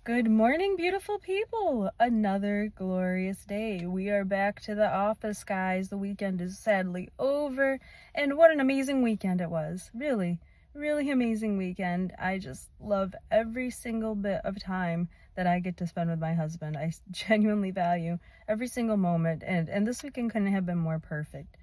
Good morning, beautiful people. Another glorious day. We are back to the office, guys. The weekend is sadly over, and what an amazing weekend it was. Really, really amazing weekend. I just love every single bit of time that I get to spend with my husband. I genuinely value every single moment, and this weekend couldn't have been more perfect.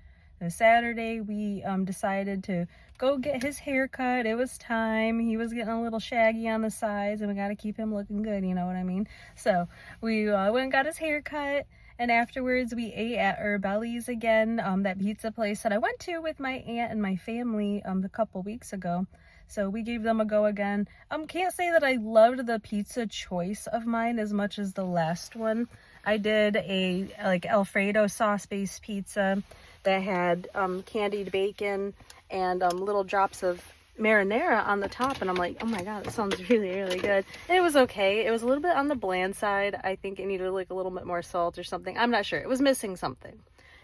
Saturday, we decided to go get his hair cut. It was time. He was getting a little shaggy on the sides, and we got to keep him looking good, you know what I mean? So we went and got his hair cut, and afterwards we ate at Urbelli's again, that pizza place that I went to with my aunt and my family a couple weeks ago. So we gave them a go again. Can't say that I loved the pizza choice of mine as much as the last one. I did a like Alfredo sauce-based pizza that had candied bacon and little drops of marinara on the top, and I'm like, oh my god, that sounds really, really good. And it was okay. It was a little bit on the bland side. I think it needed like a little bit more salt or something. I'm not sure. It was missing something.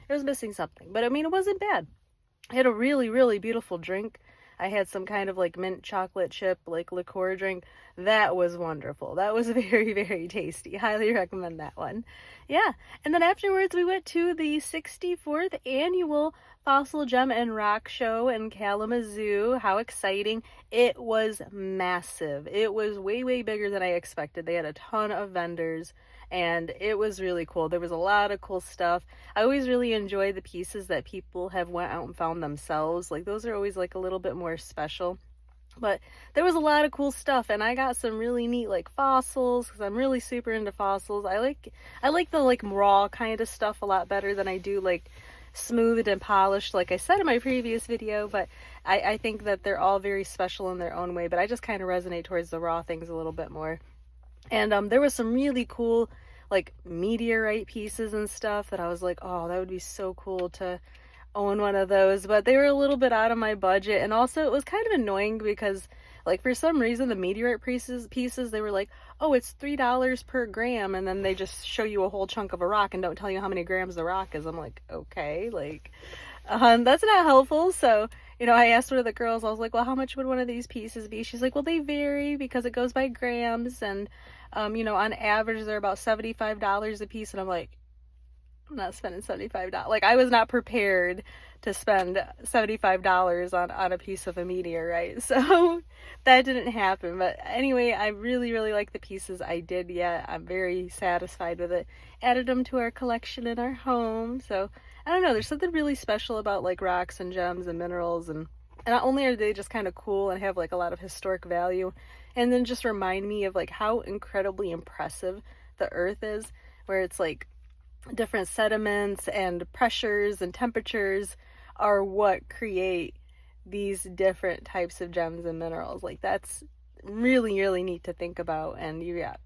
But I mean, it wasn't bad. I had a really, really beautiful drink. I had some kind of like mint chocolate chip, like liqueur drink. That was wonderful. That was very, very tasty. Highly recommend that one. Yeah. And then afterwards, we went to the 64th annual Fossil Gem and Rock Show in Kalamazoo. How exciting. It was massive. It was way, way bigger than I expected. They had a ton of vendors, and it was really cool. There was a lot of cool stuff. I always really enjoy the pieces that people have went out and found themselves. Like, those are always like a little bit more special. But there was a lot of cool stuff, and I got some really neat like fossils, because I'm really super into fossils. I like the like raw kind of stuff a lot better than I do like smoothed and polished, like I said in my previous video. But I think that they're all very special in their own way, but I just kind of resonate towards the raw things a little bit more. And there was some really cool like meteorite pieces and stuff that I was like, oh, that would be so cool to own one of those. But they were a little bit out of my budget, and also it was kind of annoying because like for some reason the meteorite pieces they were like, oh, it's $3 per gram, and then they just show you a whole chunk of a rock and don't tell you how many grams the rock is. I'm like, okay, like that's not helpful. So I asked one of the girls, I was like, well, how much would one of these pieces be? She's like, well, they vary because it goes by grams, and on average they're about $75 a piece. And I'm like, I'm not spending $75. Like, I was not prepared to spend $75 on a piece of a meteorite. So that didn't happen. But anyway, I really, really like the pieces I did get. I'm very satisfied with it. Added them to our collection in our home. So I don't know, there's something really special about like rocks and gems and minerals, and not only are they just kind of cool and have like a lot of historic value, and then just remind me of like how incredibly impressive the earth is, where it's like different sediments and pressures and temperatures are what create these different types of gems and minerals. Like, that's really, really neat to think about. And you got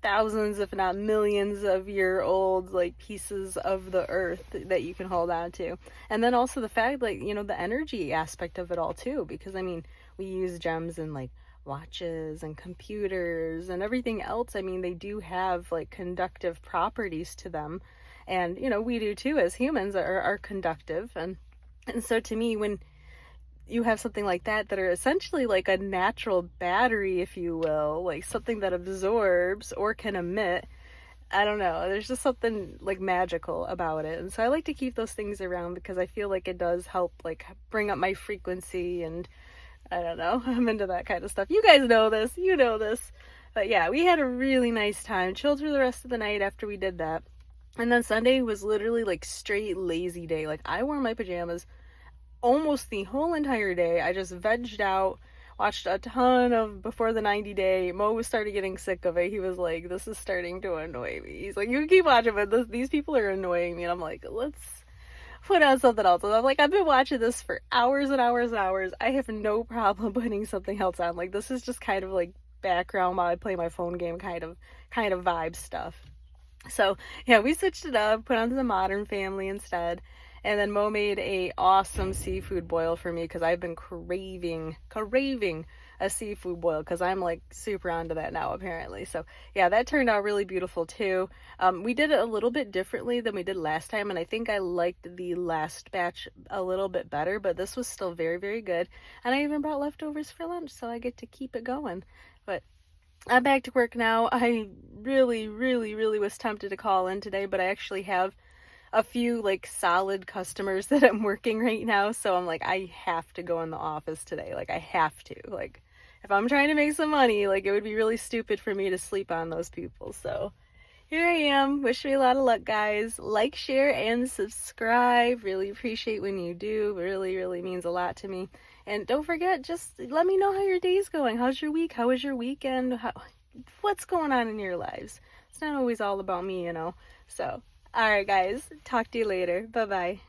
thousands, if not millions of year old like pieces of the earth that you can hold on to. And then also the fact, like, the energy aspect of it all too, because I mean, we use gems in like watches and computers and everything else. I mean, they do have like conductive properties to them, and we do too as humans are conductive. And so to me, when you have something like that are essentially like a natural battery, if you will, like something that absorbs or can emit, I don't know, there's just something like magical about it. And so I like to keep those things around because I feel like it does help like bring up my frequency, and I don't know, I'm into that kind of stuff. You guys know this, But yeah, we had a really nice time, chilled through the rest of the night after we did that. And then Sunday was literally like straight lazy day. Like, I wore my pajamas almost the whole entire day. I just vegged out, watched a ton of Before the 90 Day. Mo started getting sick of it. He was like, this is starting to annoy me. He's like, you can keep watching, but these people are annoying me. And I'm like, let's put on something else. And I'm like, I've been watching this for hours and hours and hours. I have no problem putting something else on. Like, this is just kind of like background while I play my phone game kind of vibe stuff. So yeah, we switched it up, put on the Modern Family instead. And then Mo made a awesome seafood boil for me because I've been craving a seafood boil because I'm like super onto that now apparently. So yeah, that turned out really beautiful too. We did it a little bit differently than we did last time, and I think I liked the last batch a little bit better, but this was still very, very good. And I even brought leftovers for lunch, so I get to keep it going. But I'm back to work now. I really was tempted to call in today, but I actually have a few like solid customers that I'm working right now, so I'm like, I have to go in the office today. Like, I have to. Like, if I'm trying to make some money, like, it would be really stupid for me to sleep on those people. So here I am. Wish me a lot of luck, guys. Like, share, and subscribe. Really appreciate when you do. Really means a lot to me. And don't forget, just let me know how your day's going. How's your week? How was your weekend? What's going on in your lives? It's not always all about me, you know. So, alright, guys. Talk to you later. Bye-bye.